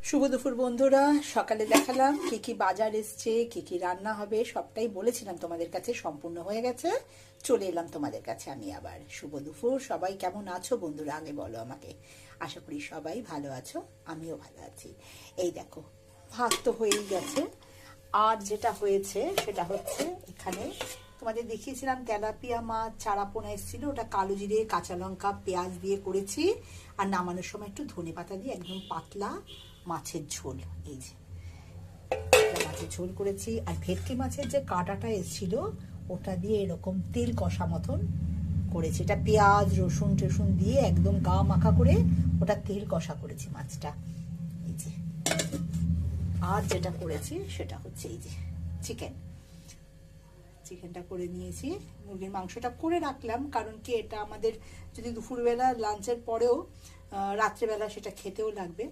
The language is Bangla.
শুভ দুপুর বন্ধুরা। সকালে দেখালাম কি কি বাজার এসছে, কি কি রান্না হবে, সবটাই বলেছিলাম তোমাদের কাছে। সম্পূর্ণ হয়ে গেছে, চলে এলাম তোমাদের কাছে আমি আবার। শুভ দুপুর, সবাই কেমন আছো বন্ধুরা আগে বলো আমাকে। আশা করি সবাই ভালো আছো, আমিও ভালো আছি। এই দেখো, ভাত তো হয়েই গেছে। আর যেটা হয়েছে সেটা হচ্ছে, এখানে তোমাদের দেখিয়েছিলাম তেলাপিয়া মাছ চারাপোনা এসেছিল, ওটা কালো জিরে কাঁচা লঙ্কা পেঁয়াজ দিয়ে করেছি। আর নামানোর সময় একটু ধনেপাতা দিয়ে একদম পাতলা মাছের ঝোল। এই যে মাছের ঝোল করেছি। আর ভেটকি মাছের যে কাঁটাটা এসেছিল ওটা দিয়ে এরকম তেল কষা মতন করেছি। এটা পেঁয়াজ রসুন টসুন দিয়ে একদম গা মাখা করে ওটা তেল কষা করেছি মাছটা। এই যে আর যেটা করেছি সেটা হচ্ছে এই যে চিকেনটা করে নিয়েছি। মুরগির মাংসটা করে রাখলাম, কারণ কি এটা আমাদের যদি দুপুরবেলা লাঞ্চের পরেও রাত্রেবেলা সেটা খেতেও লাগবে।